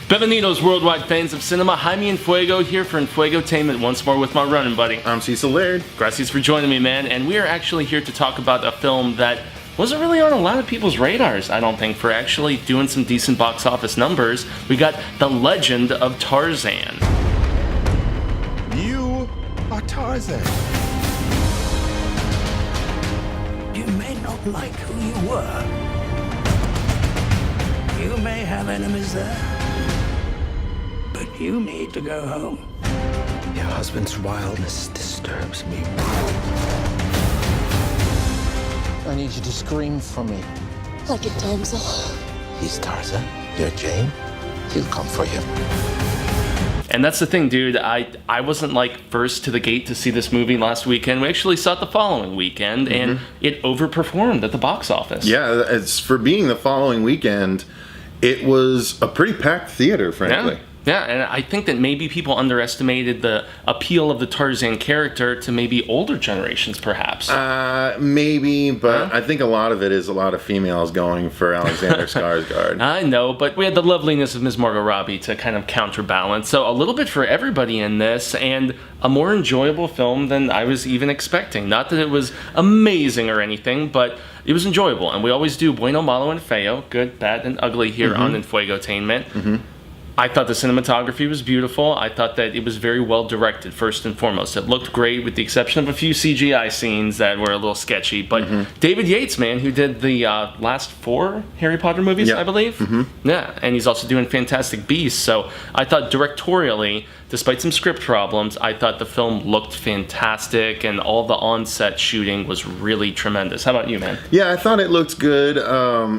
Bienvenidos, worldwide fans of cinema. Jaime En Fuego here for Enfuegotainment once more with my running buddy. I'm CECIL LAIRD. Gracias for joining me, man. And we are actually here to talk about a film that wasn't really on a lot of people's radars, I don't think, for actually doing some decent box office numbers. We got The Legend of Tarzan. You are Tarzan. You may not like who you were. You may have enemies there. But you need to go home. Your husband's wildness disturbs me. I need you to scream for me. Like a damsel. He's Tarzan. You're Jane. He'll come for you. And that's the thing, dude. I wasn't like first to the gate to see this movie last weekend. We actually saw it the following weekend, and it overperformed at the box office. Yeah, it's for being the following weekend, it was a pretty packed theater, frankly. Yeah, and I think that maybe people underestimated the appeal of the Tarzan character to maybe older generations, perhaps. Maybe, but I think a lot of it is a lot of females going for Alexander Skarsgard. I know, but we had the loveliness of Ms. Margot Robbie to kind of counterbalance. So a little bit for everybody in this, and a more enjoyable film than I was even expecting. Not that it was amazing or anything, but it was enjoyable. And we always do bueno, malo, and feo, good, bad, and ugly here on Enfuegotainment. I thought the cinematography was beautiful. I thought that it was very well directed, first and foremost. It looked great, with the exception of a few CGI scenes that were a little sketchy. But David Yates, man, who did the last 4 Harry Potter movies, I believe. Yeah, and he's also doing Fantastic Beasts. So I thought directorially, despite some script problems, I thought the film looked fantastic, and all the on-set shooting was really tremendous. How about you, man? Yeah, I thought it looked good.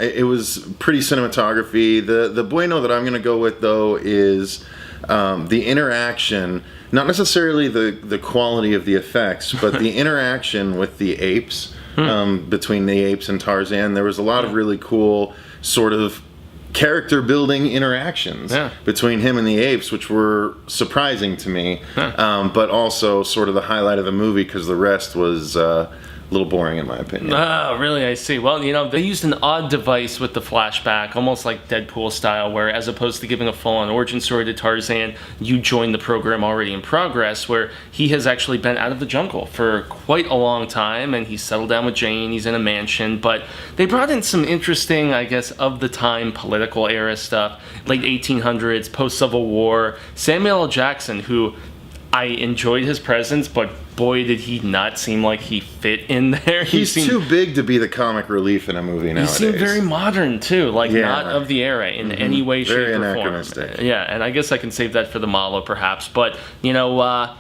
It was pretty cinematography. The bueno that I'm going to go with, though, is the interaction, not necessarily the quality of the effects, but the interaction with the apes, between the apes and Tarzan. There was a lot of really cool sort of character building interactions between him and the apes, which were surprising to me, but also sort of the highlight of the movie, because the rest was a little boring in my opinion. Oh, really? I see. Well, you know, they used an odd device with the flashback, almost like Deadpool style, where as opposed to giving a full-on origin story to Tarzan, you join the program already in progress, where he has actually been out of the jungle for quite a long time, and he's settled down with Jane, he's in a mansion, but they brought in some interesting, I guess, of the time political era stuff, late 1800s, post-Civil War. Samuel L. Jackson, who I enjoyed his presence, but boy, did he not seem like he fit in there. He's too big to be the comic relief in a movie nowadays. He seemed very modern, too, like not of the era in any way, very shape, or anachronistic. form. Yeah, and I guess I can save that for the MALO, perhaps. But, you know,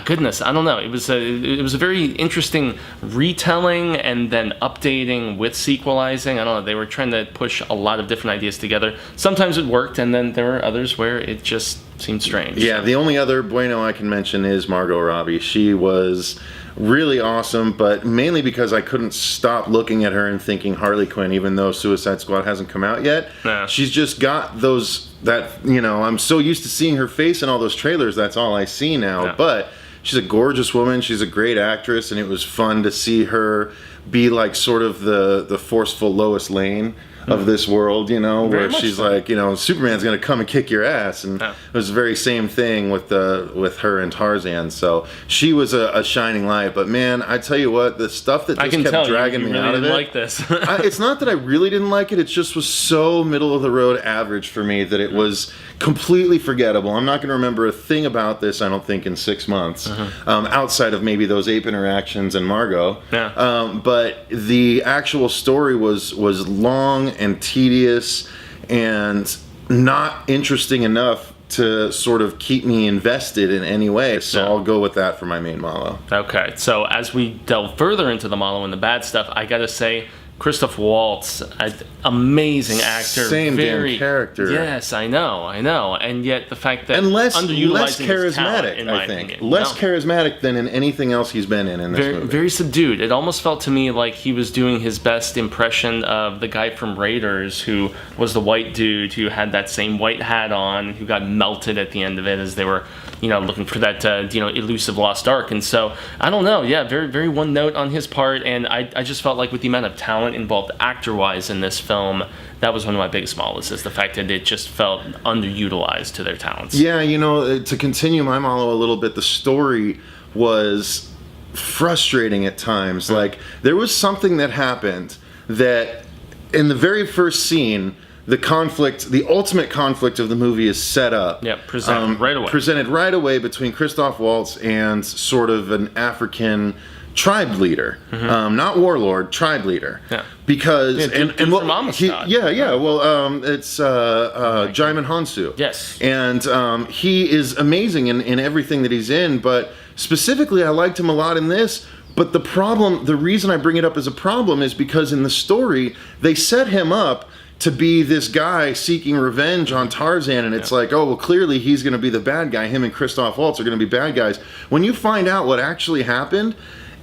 goodness, I don't know. It was a very interesting retelling and then updating with sequelizing. I don't know. They were trying to push a lot of different ideas together. Sometimes it worked, and then there were others where it just seemed strange. Yeah, the only other bueno I can mention is Margot Robbie. She was really awesome, but mainly because I couldn't stop looking at her and thinking Harley Quinn, even though Suicide Squad hasn't come out yet. She's just got I'm so used to seeing her face in all those trailers, that's all I see now. But she's a gorgeous woman, she's a great actress, and it was fun to see her be like sort of the forceful Lois Lane of this world, you know, where she's like, you know, Superman's gonna come and kick your ass, and it was the very same thing with her and Tarzan. So she was a shining light. But man, I tell you what, the stuff that just kept dragging me out of it. Like this. It's not that I really didn't like it. It just was so middle of the road average for me that it was completely forgettable. I'm not going to remember a thing about this, I don't think, in 6 months, outside of maybe those ape interactions and Margot. But the actual story was long and tedious and not interesting enough to sort of keep me invested in any way. So I'll go with that for my main MALO. Okay, so as we delve further into the MALO and the bad stuff, I gotta say, Christoph Waltz, an amazing actor. Same damn character. Yes, I know. And yet the fact that less underutilizing charismatic, his talent, in my I think. opinion. Less charismatic than in anything else he's been in this movie. Very subdued. It almost felt to me like he was doing his best impression of the guy from Raiders, who was the white dude who had that same white hat on, who got melted at the end of it as they were looking for that elusive lost ark. And so I don't know, yeah, very very one note on his part, and I just felt like with the amount of talent involved actor wise in this film, that was one of my biggest malos, is the fact that it just felt underutilized to their talents. Yeah, to continue my malo a little bit, the story was frustrating at times. Like, there was something that happened that in the very first scene, the ultimate conflict of the movie is set up. Yeah, presented right away. Presented right away between Christoph Waltz and sort of an African tribe leader, not warlord, tribe leader. Yeah. Because from Amistad. It's Jaime En Fuego. Yes. And he is amazing in everything that he's in, but specifically I liked him a lot in this. But the reason I bring it up as a problem is because in the story they set him up to be this guy seeking revenge on Tarzan, and it's like, oh, well, clearly he's going to be the bad guy. Him and Christoph Waltz are going to be bad guys. When you find out what actually happened,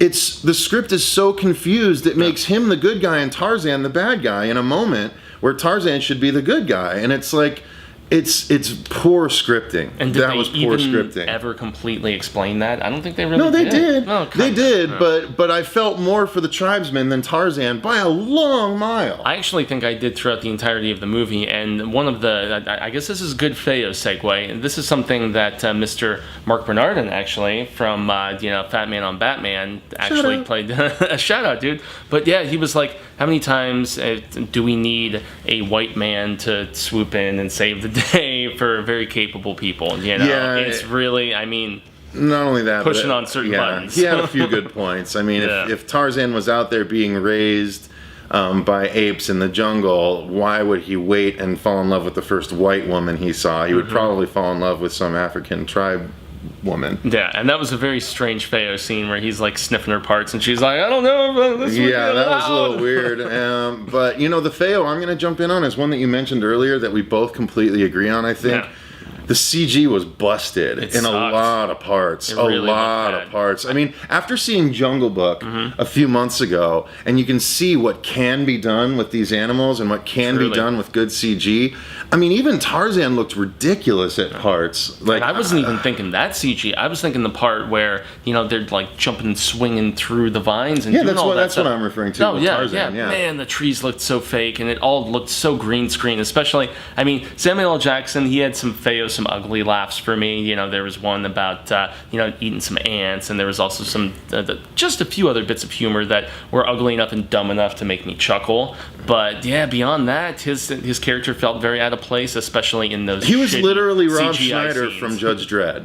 the script is so confused, it makes him the good guy and Tarzan the bad guy in a moment where Tarzan should be the good guy. And it's like, it's poor scripting. And that was poor scripting. Ever completely explain that? I don't think they really No, they did. Oh, they did, but I felt more for the tribesmen than Tarzan by a long mile. I actually think I did throughout the entirety of the movie, and one of I guess this is a good Feo segue, and this is something that Mr. Mark Bernardin, actually, from Fat Man on Batman, actually played. A shout out, dude. But yeah, he was like, how many times do we need a white man to swoop in and save the day for very capable people? Yeah, it's really, I mean, not only that, pushing on certain buttons. He had a few good points. I mean, if Tarzan was out there being raised by apes in the jungle, why would he wait and fall in love with the first white woman he saw? He would probably fall in love with some African tribe woman. Yeah, and that was a very strange Feo scene where he's like sniffing her parts and she's like, I don't know about this. Yeah, that was a little weird. But the Feo I'm going to jump in on is one that you mentioned earlier that we both completely agree on, I think. Yeah. The CG was busted in a lot of parts. A lot of parts. I mean, after seeing Jungle Book a few months ago, and you can see what can be done with these animals and what can be done with good CG. I mean, even Tarzan looked ridiculous at parts. Like, and I wasn't even thinking that CG. I was thinking the part where they're like jumping and swinging through the vines and doing all that that's stuff. what I'm referring to. Oh yeah, Tarzan, yeah. Man, the trees looked so fake, and it all looked so green screen. Especially, I mean, Samuel L. Jackson. He had some ugly laughs for me. There was one about eating some ants, and there was also some just a few other bits of humor that were ugly enough and dumb enough to make me chuckle. But yeah, beyond that, his character felt very out of place, especially in those. He was literally Rob CGI Schneider scenes. From Judge Dredd.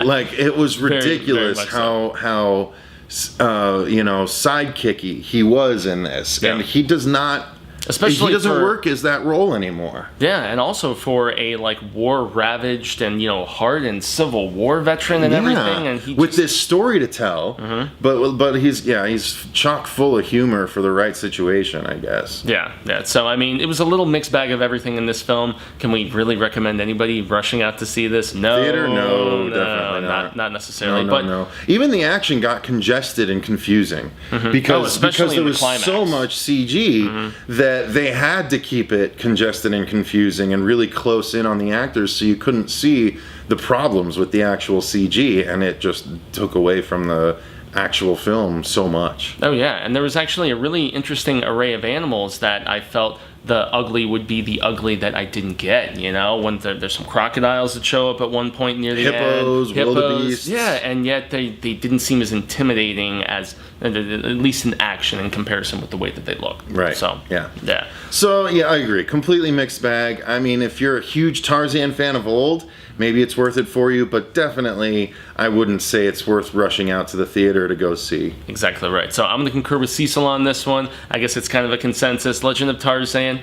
Like, it was ridiculous how sidekicky he was in this, and he does not. Especially he doesn't work as that role anymore. Yeah, and also for a war-ravaged and hardened Civil War veteran and everything, and with this story to tell. But he's chock full of humor for the right situation, I guess. Yeah. So I mean, it was a little mixed bag of everything in this film. Can we really recommend anybody rushing out to see this? No, theater, no, definitely not necessarily. No. Even the action got congested and confusing because there was so much CG that they had to keep it congested and confusing and really close in on the actors, so you couldn't see the problems with the actual CG, and it just took away from the actual film so much. Oh yeah, and there was actually a really interesting array of animals that I felt the ugly would be the ugly that I didn't get, when there's some crocodiles that show up at one point near the hippos, wildebeests. Yeah, and yet they didn't seem as intimidating as, at least in action, in comparison with the way that they look. Right. So, yeah. Yeah. So, yeah, I agree. Completely mixed bag. I mean, if you're a huge Tarzan fan of old, maybe it's worth it for you, but definitely I wouldn't say it's worth rushing out to the theater to go see. Exactly right. So I'm going to concur with Cecil on this one. I guess it's kind of a consensus. Legend of Tarzan,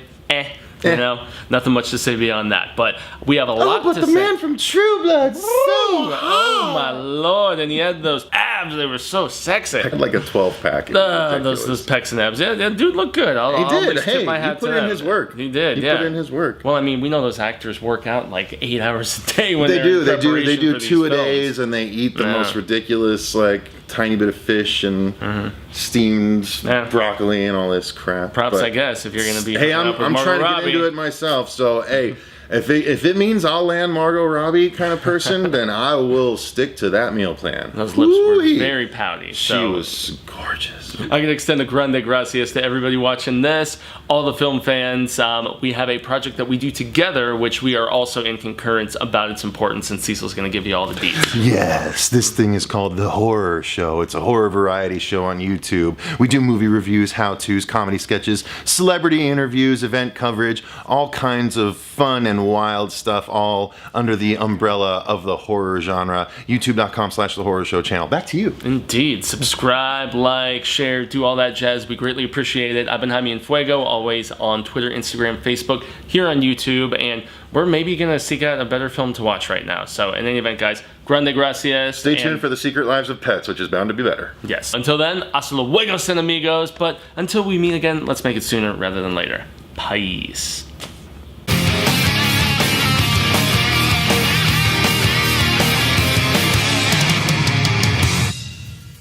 nothing much to say beyond that. But we have a lot to say. But the man from True Blood, oh my lord! And he had those abs; they were so sexy. Had like a 12-pack. Those pecs and abs. Yeah, dude looked good. He did. Hey, he put in his work. He did. He put in his work. Well, I mean, we know those actors work out like 8 hours a day when they do. They do 2 a days, days, and they eat the most ridiculous, like, tiny bit of fish and steamed broccoli and all this crap. Props, I guess, if you're going to be. Hey, I'm trying to get into it myself. So hey, If it means I'll land Margot Robbie kind of person, then I will stick to that meal plan. Those lips were very pouty. She was gorgeous. I'm going to extend a grande gracias to everybody watching this, all the film fans. We have a project that we do together, which we are also in concurrence about its importance, and Cecil's going to give you all the deets. Yes, this thing is called The Horror Show. It's a horror variety show on YouTube. We do movie reviews, how-tos, comedy sketches, celebrity interviews, event coverage, all kinds of fun and wild stuff, all under the umbrella of the horror genre. YouTube.com/The Horror Show channel. Back to you. Indeed. Subscribe, like, share, do all that jazz. We greatly appreciate it. I've been Jaime En Fuego, always on Twitter, Instagram, Facebook, here on YouTube, and we're maybe going to seek out a better film to watch right now. So in any event, guys, grande gracias. Stay tuned for The Secret Lives of Pets, which is bound to be better. Yes. Until then, hasta luego, amigos. But until we meet again, let's make it sooner rather than later. Peace.